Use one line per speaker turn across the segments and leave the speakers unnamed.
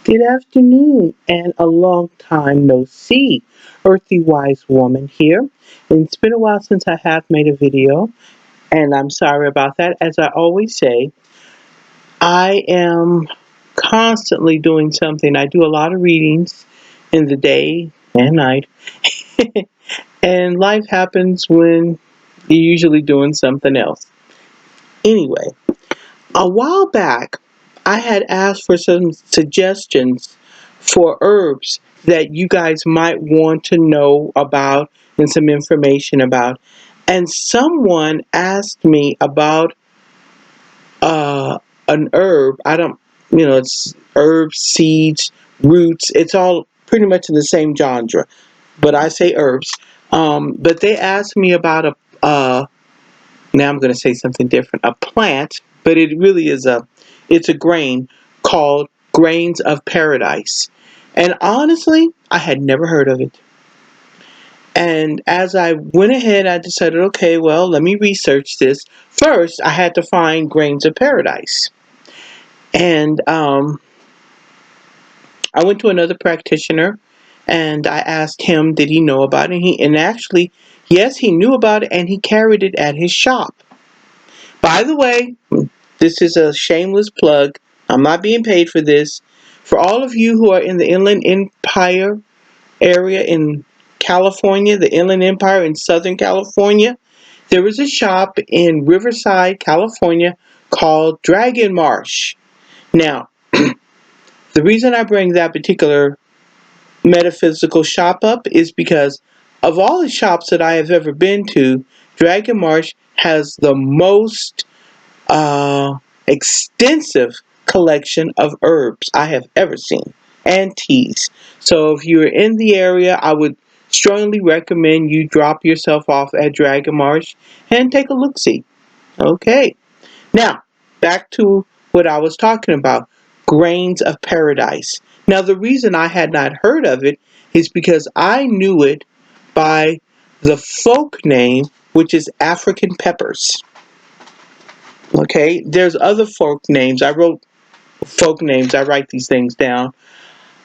Good afternoon, and a long time no see. Earthy Wise Woman here. And it's been a while since I have made a video, and I'm sorry about that. As I always say, I am constantly doing something. I do a lot of readings in the day and night, and life happens when you're usually doing something else. Anyway, a while back, I had asked for some suggestions for herbs that you guys might want to know about and some information about. And someone asked me about uh, an herb. I don't, it's herbs, seeds, roots. It's all pretty much in the same genre, but I say herbs. But they asked me about now I'm going to say something different, a plant, but it really is it's a grain called grains of paradise. And honestly, I had never heard of it. And as I went ahead, I decided, okay, well, let me research this. First, I had to find grains of paradise. And I went to another practitioner and I asked him, did he know about it? And actually, yes, he knew about it and he carried it at his shop. By the way, this is a shameless plug. I'm not being paid for this. For all of you who are in the Inland Empire area in California, the Inland Empire in Southern California, there is a shop in Riverside, California called Dragon Marsh. Now, the reason I bring that particular metaphysical shop up is because of all the shops that I have ever been to, Dragon Marsh has the most extensive collection of herbs I have ever seen and teas. So if you're in the area, I would strongly recommend you drop yourself off at Dragon Marsh and take a look-see. Okay, now back to what I was talking about, grains of paradise. Now the reason I had not heard of it is because I knew it by the folk name, which is African peppers. Okay, there's other folk names. I wrote folk names. I write these things down.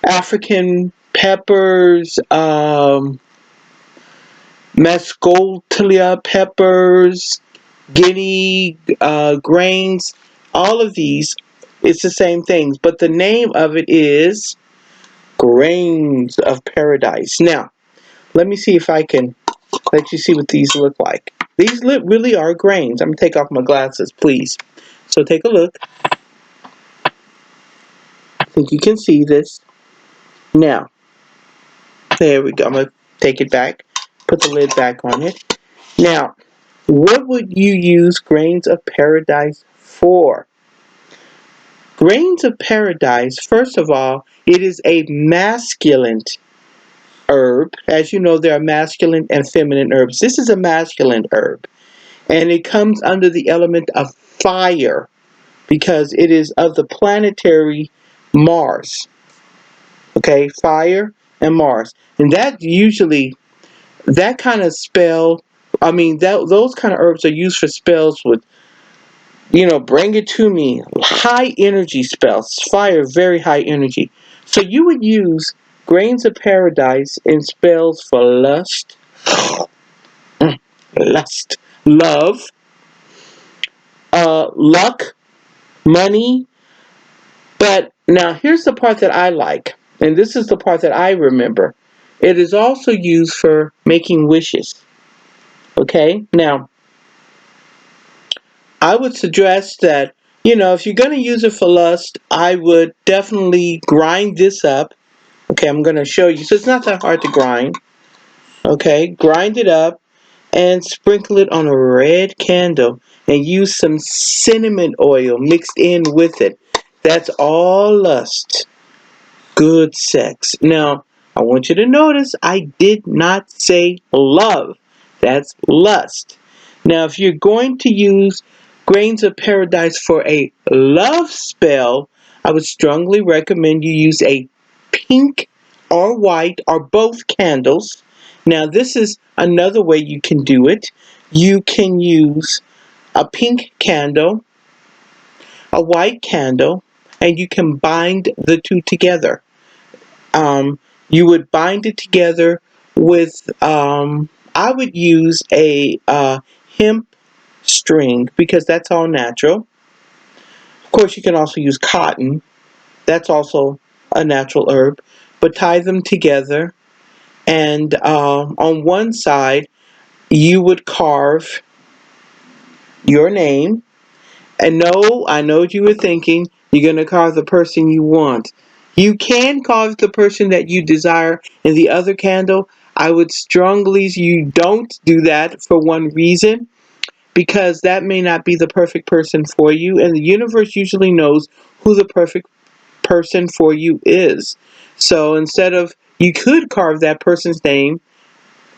African peppers, Mescolia peppers, Guinea grains. All of these, it's the same things, but the name of it is grains of paradise. Now, let me see if I can let you see what these look like. These really are grains. I'm gonna take off my glasses, please. So take a look. I think you can see this. Now, there we go. I'm going to take it back, put the lid back on it. Now, what would you use grains of paradise for? Grains of paradise, first of all, it is a masculine herb. As you know, there are masculine and feminine herbs. This is a masculine herb, and it comes under the element of fire because it is of the planetary Mars. Okay, fire and Mars. And that kind of spell, I mean, those kind of herbs are used for spells with, bring it to me, high energy spells, fire, very high energy. So you would use grains of paradise in spells for lust, lust, love, luck, money. But now here's the part that I like, and this is the part that I remember. It is also used for making wishes. Okay, now I would suggest that, if you're going to use it for lust, I would definitely grind this up. Okay, I'm going to show you. So it's not that hard to grind. Okay, grind it up and sprinkle it on a red candle and use some cinnamon oil mixed in with it. That's all lust. Good sex. Now, I want you to notice I did not say love. That's lust. Now, if you're going to use grains of paradise for a love spell, I would strongly recommend you use a pink or white or both candles. Now, this is another way you can do it. You can use a pink candle, a white candle, and you can bind the two together. You would bind it together with, I would use a hemp string because that's all natural. Of course, you can also use cotton. That's also a natural herb. But tie them together, and on one side, you would carve your name. And no, I know what you were thinking. You're going to carve the person you want. You can carve the person that you desire in the other candle. I would strongly you don't do that for one reason, because that may not be the perfect person for you, and the universe usually knows who the perfect person for you is. So instead of, you could carve that person's name,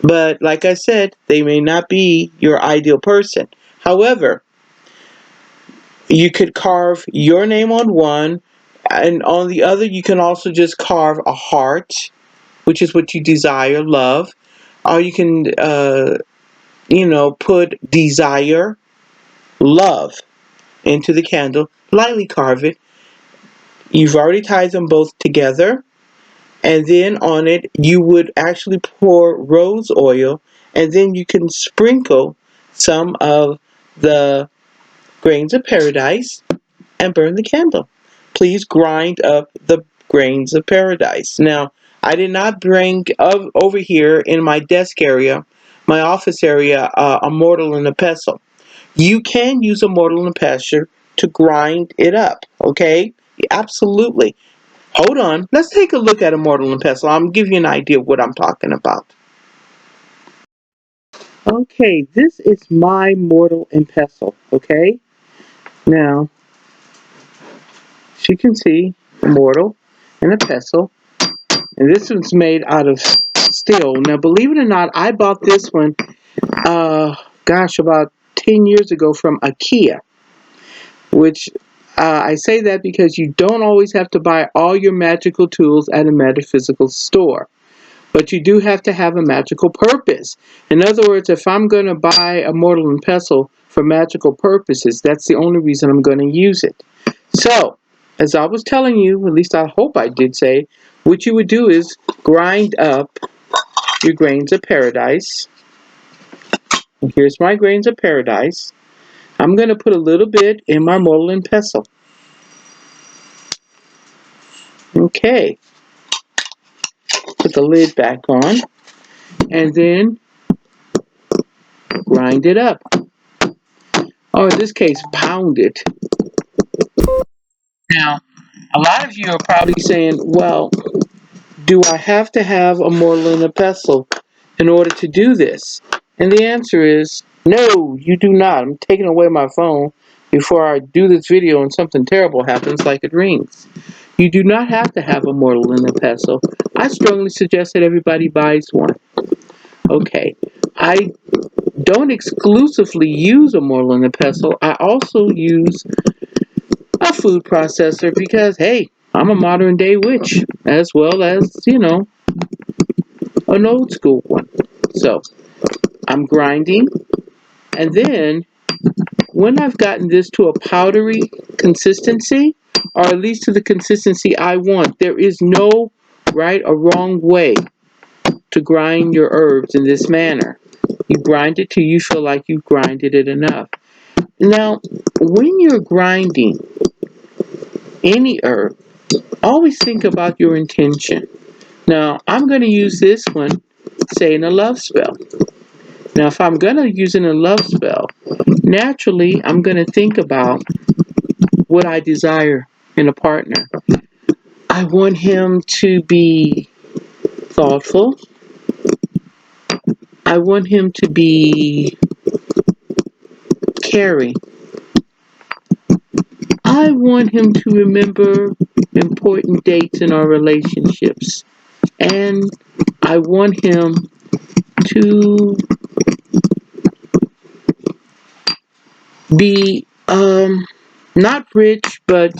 but like I said, they may not be your ideal person. However, you could carve your name on one, and on the other, you can also just carve a heart, which is what you desire, love. Or you can, put desire, love into the candle, lightly carve it. You've already tied them both together, and then on it, you would actually pour rose oil, and then you can sprinkle some of the grains of paradise and burn the candle. Please grind up the grains of paradise. Now, I did not bring over here in my desk area, my office area, a mortar and a pestle. You can use a mortar and a pestle to grind it up, okay? Absolutely. Hold on. Let's take a look at a mortar and pestle. I'm give you an idea of what I'm talking about. Okay, this is my mortar and pestle, okay? Now, as you can see, a mortar and a pestle. And this one's made out of steel. Now, believe it or not, I bought this one, about 10 years ago from IKEA, which I say that because you don't always have to buy all your magical tools at a metaphysical store. But you do have to have a magical purpose. In other words, if I'm going to buy a mortar and pestle for magical purposes, that's the only reason I'm going to use it. So, as I was telling you, at least I hope I did say, what you would do is grind up your grains of paradise. And here's my grains of paradise. I'm going to put a little bit in my mortar and pestle. Okay. Put the lid back on. And then grind it up. Or in this case, pound it. Now, a lot of you are probably saying, well, do I have to have a mortar and a pestle in order to do this? And the answer is, no, you do not. I'm taking away my phone before I do this video and something terrible happens, like it rings. You do not have to have a mortar and a pestle. I strongly suggest that everybody buys one. Okay, I don't exclusively use a mortar and a pestle. I also use a food processor because, hey, I'm a modern day witch as well as, an old school one. So I'm grinding, and then when I've gotten this to a powdery consistency, or at least to the consistency I want, there is no right or wrong way to grind your herbs in this manner. You grind it till you feel like you've grinded it enough. Now, when you're grinding any herb, always think about your intention. Now, I'm going to use this one, say, in a love spell. Now, if I'm going to use it in a love spell, naturally, I'm going to think about what I desire in a partner. I want him to be thoughtful. I want him to be caring. I want him to remember important dates in our relationships. And I want him to be not rich, but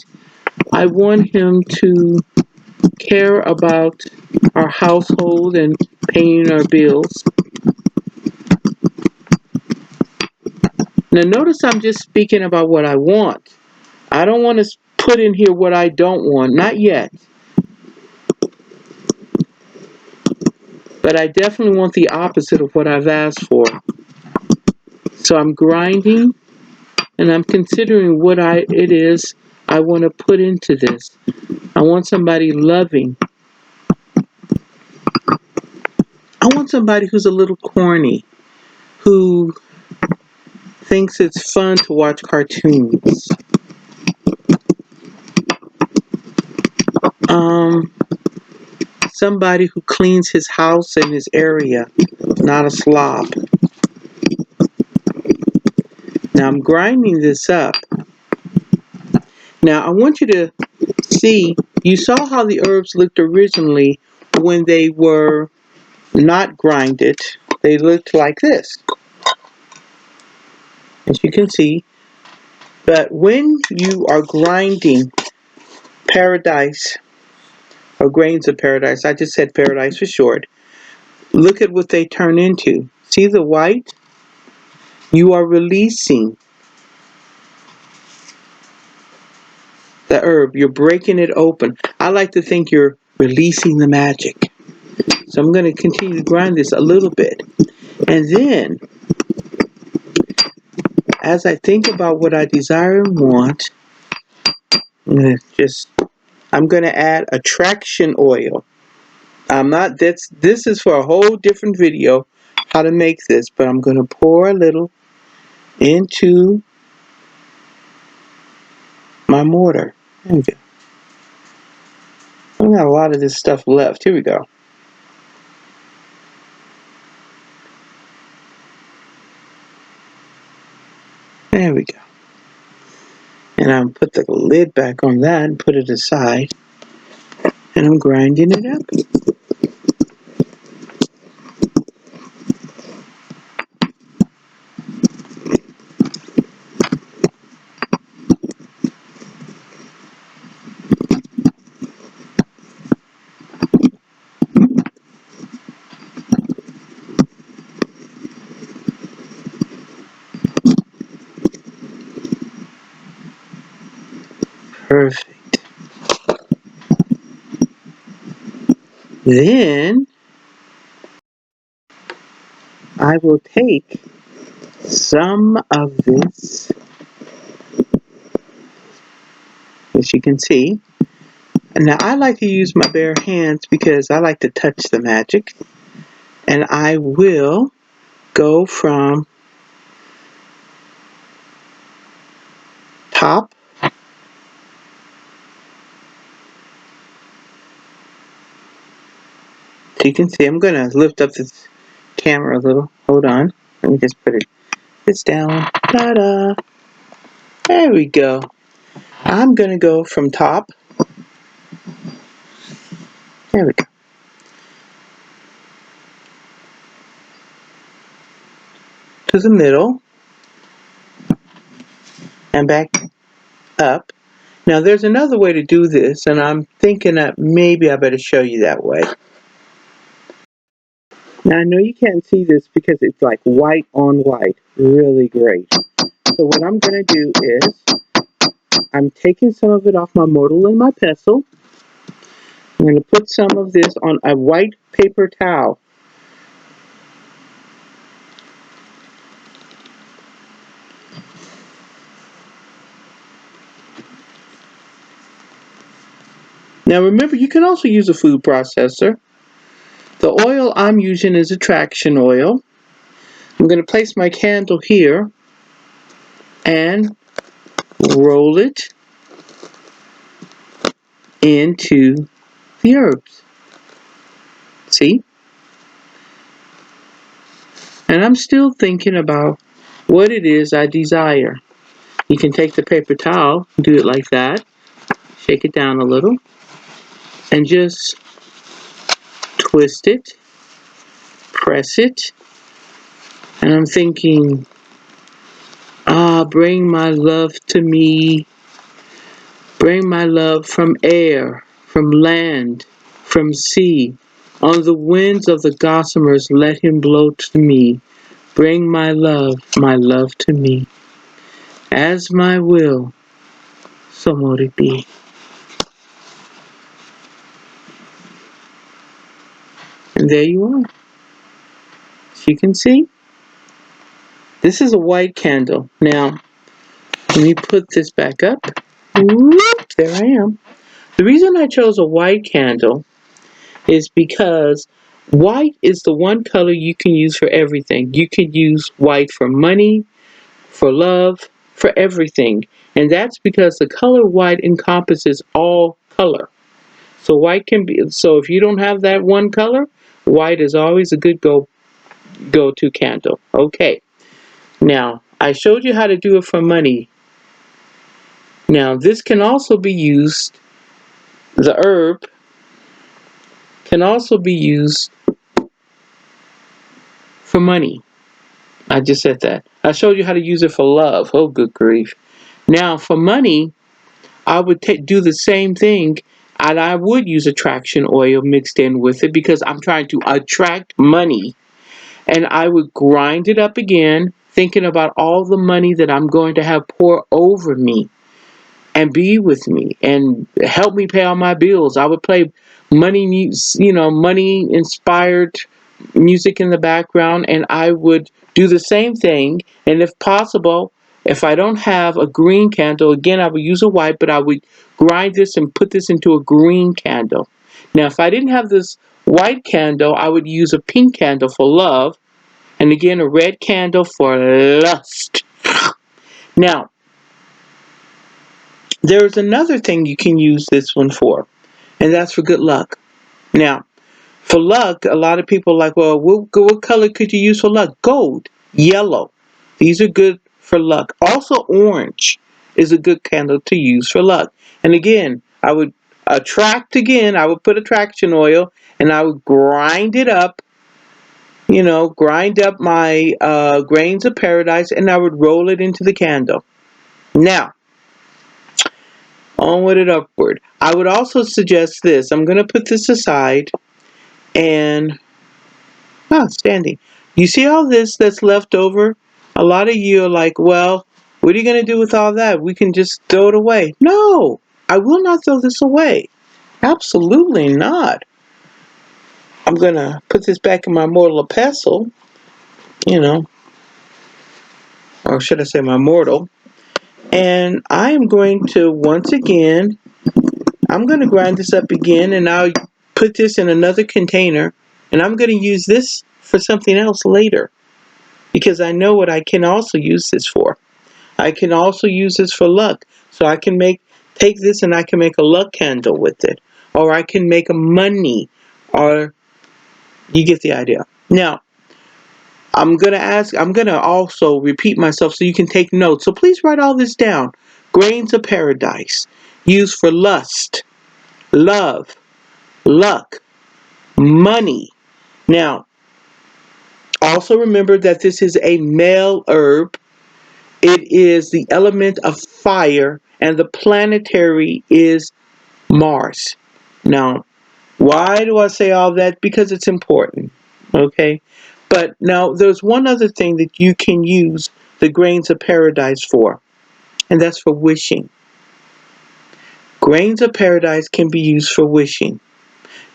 I want him to care about our household and paying our bills. Now notice I'm just speaking about what I want. I don't want to put in here what I don't want. Not yet. But I definitely want the opposite of what I've asked for. So I'm grinding and I'm considering what it is I want to put into this. I want somebody loving. I want somebody who's a little corny, who thinks it's fun to watch cartoons. Somebody who cleans his house and his area, not a slob. Now I'm grinding this up. Now I want you to see, you saw how the herbs looked originally when they were not grinded. They looked like this, as you can see. But when you are grinding paradise, or grains of paradise, I just said paradise for short, look at what they turn into. See the white? You are releasing the herb. You're breaking it open. I like to think you're releasing the magic. So I'm going to continue to grind this a little bit. And then, as I think about what I desire and want, I'm going to add attraction oil. This is for a whole different video, how to make this, but I'm going to pour a little into my mortar. There we go. I've got a lot of this stuff left. Here we go. There we go. And I'll put the lid back on that and put it aside. And I'm grinding it up. Perfect. Then I will take some of this, as you can see. And now I like to use my bare hands because I like to touch the magic. And I will go from top so you can see. I'm going to lift up this camera a little. Hold on. Let me just put this down. Ta-da! There we go. I'm going to go from top. There we go. To the middle. And back up. Now there's another way to do this, and I'm thinking that maybe I better show you that way. Now I know you can't see this because it's like white on white. Really great. So what I'm going to do is, I'm taking some of it off my mortar and my pestle. I'm going to put some of this on a white paper towel. Now remember, you can also use a food processor. The oil I'm using is attraction oil. I'm going to place my candle here and roll it into the herbs. See? And I'm still thinking about what it is I desire. You can take the paper towel, do it like that, shake it down a little, and just twist it, press it, and I'm thinking, bring my love to me, bring my love from air, from land, from sea. On the winds of the gossamers let him blow to me, bring my love to me. As my will, Somoriti. And there you are. As you can see, this is a white candle. Now, let me put this back up. Whoop, there I am. The reason I chose a white candle is because white is the one color you can use for everything. You can use white for money, for love, for everything. And that's because the color white encompasses all color. So white can be, so if you don't have that one color, white is always a good go-to candle. Okay. Now, I showed you how to do it for money. Now, this can also be used, the herb can also be used for money. I just said that. I showed you how to use it for love. Oh, good grief. Now, for money, I would do the same thing, and I would use attraction oil mixed in with it because I'm trying to attract money. And I would grind it up again, thinking about all the money that I'm going to have pour over me and be with me and help me pay all my bills. I would play money inspired music in the background, and I would do the same thing. And if possible, if I don't have a green candle, again, I would use a white, but I would grind this and put this into a green candle. Now, if I didn't have this white candle, I would use a pink candle for love, and again, a red candle for lust. Now, there's another thing you can use this one for, and that's for good luck. Now, for luck, a lot of people are like, well, what color could you use for luck? Gold, yellow. These are good for luck. Also, orange is a good candle to use for luck. And again, I would I would put attraction oil and I would grind it up, grind up my grains of paradise, and I would roll it into the candle. Now, onward and upward. I would also suggest this. I'm going to put this aside and standing. You see all this that's left over? A lot of you are like, well, what are you going to do with all that? We can just throw it away. No, I will not throw this away. Absolutely not. I'm going to put this back in my mortal pestle, you know, or should I say my mortal. And I am going to, once again, I'm going to grind this up again, and I'll put this in another container, and I'm going to use this for something else later, because I know what I can also use this for. I can also use this for luck. So I can take this and I can make a luck candle with it. Or I can make a money, or you get the idea. Now, I'm going to also repeat myself so you can take notes. So please write all this down. Grains of paradise, used for lust, love, luck, money. Now, also remember that this is a male herb. It is the element of fire, and the planetary is Mars. Now, why do I say all that? Because it's important. Okay? But now, there's one other thing that you can use the grains of paradise for, and that's for wishing. Grains of paradise can be used for wishing.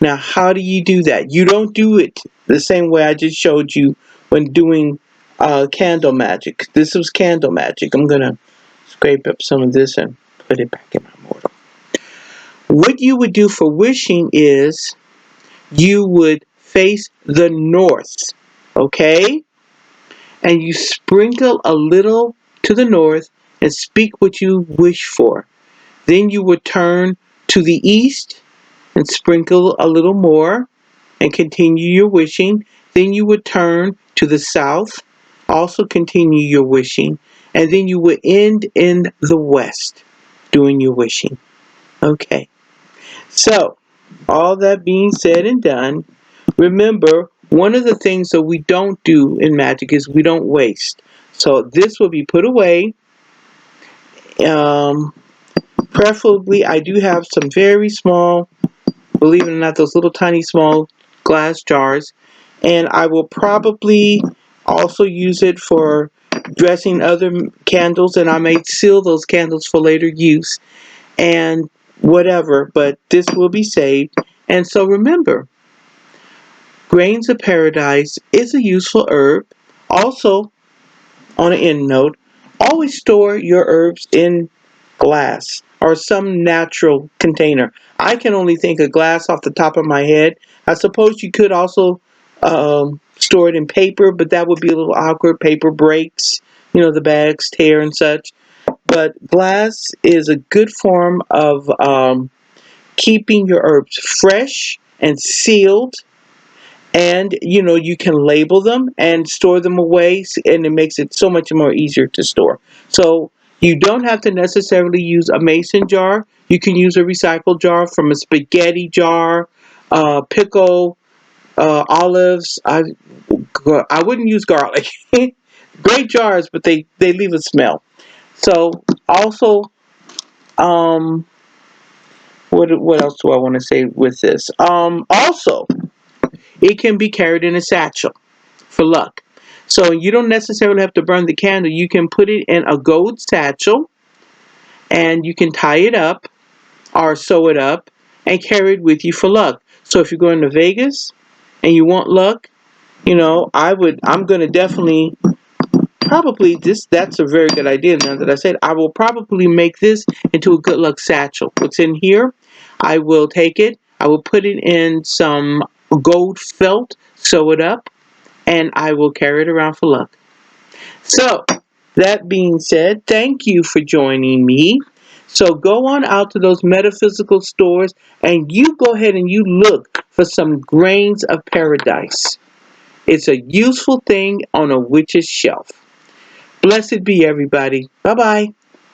Now, how do you do that? You don't do it the same way I just showed you when doing candle magic. This was candle magic. I'm going to scrape up some of this and put it back in my mortar. What you would do for wishing is you would face the north, okay? And you sprinkle a little to the north and speak what you wish for. Then you would turn to the east and sprinkle a little more and continue your wishing. Then you would turn to the south, also continue your wishing, and then you would end in the west doing your wishing. Okay. So, all that being said and done, remember, one of the things that we don't do in magic is we don't waste. So this will be put away. Um, Preferably, I do have some very small, believe it or not, those little tiny small glass jars. And I will probably also use it for dressing other candles, and I may seal those candles for later use. and whatever, but this will be saved. And so remember, grains of paradise is a useful herb. Also, on an end note, always store your herbs in glass or some natural container. I can only think of glass off the top of my head. I suppose you could also store it in paper, but that would be a little awkward. Paper breaks, the bags tear and such. But glass is a good form of keeping your herbs fresh and sealed, and you can label them and store them away, and it makes it so much more easier to store. So you don't have to necessarily use a mason jar. You can use a recycled jar from a spaghetti jar, pickle, olives. I wouldn't use garlic. Great jars, but they leave a smell. So also, um what else do I want to say with this? Also, it can be carried in a satchel for luck. So you don't necessarily have to burn the candle. You can put it in a gold satchel, and you can tie it up or sew it up and carry it with you for luck. So if you're going to Vegas and you want luck, I'm going to definitely probably that's a very good idea. Now that I said, I will probably make this into a good luck satchel. What's in here? I will take it, I will put it in some gold felt, sew it up, and I will carry it around for luck. So, that being said, thank you for joining me. So go on out to those metaphysical stores and you go ahead and you look for some grains of paradise. It's a useful thing on a witch's shelf. Blessed be everybody. Bye bye.